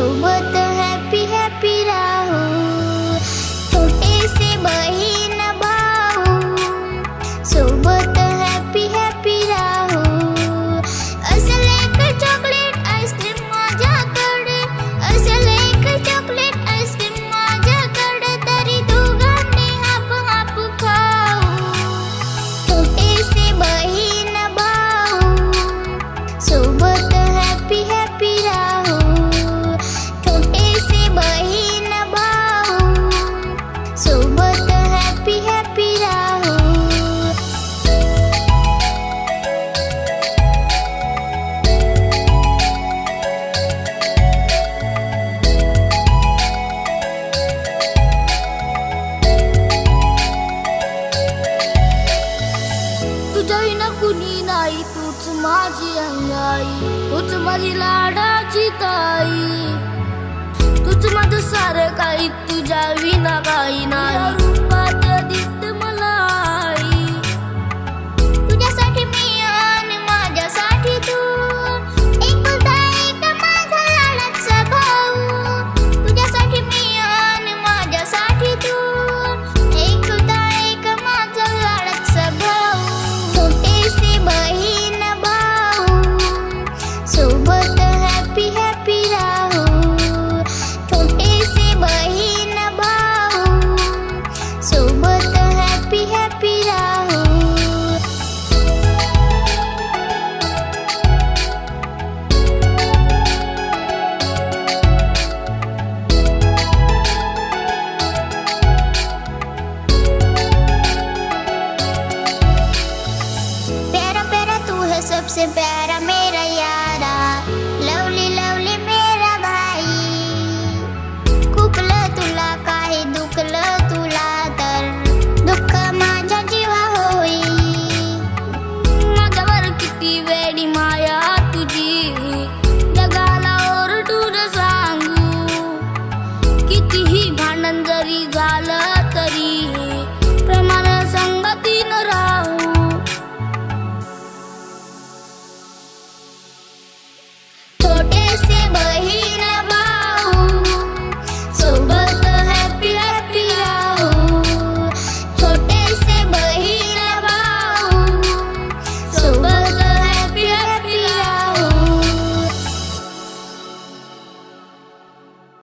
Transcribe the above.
सोबत happy happy राहू, छोटेसे बहीण भाऊ सोबत हॅपी हॅपी राहू. असेल एक चॉकलेट आईस्क्रीम माझ्याकडे, असेल एक चॉकलेट आईस्क्रीम माझ्याकडे, तरी दोघांनी हाप हाप खाऊ. छोटेसे बहीण भाऊ सोबत हॅपी हॅपी राहू, छोटेसे बहीण भाऊ सोबत हॅपी हॅपी राहू. तुझ्या विना कुणी नाही, तूच माझी अंगाई, तूच माझी लाडाची ताई, तूच माझं सारं काही, तुझ्या विना काही नाही. रूपात दिसते मला आई, तुझ्यासाठी मी आणि माझ्यासाठी तू, एकुलता एक माझा लाडाचा भाऊ. तुझ्यासाठी मी आणि माझ्यासाठी तू, एकुलता एक माझा लाडाचा भाऊ. छोटेसे बहीण भाऊ सोबत हॅपी हॅपी राहू, छोटेसे बहीण भाऊ सोबत हॅपी हॅपी राहू. प्यारा प्यारा तू है सबसे प्यारा मेरा यारा, लवली लवली मेरा भाई. खुपलं तुला काही दुखलं तुला तर दुःख माझ्या जीवा होई. माझ्यावर किती वेडी माया तुझी, जगाला ओरडून सांगू. कितीही भांडण जरी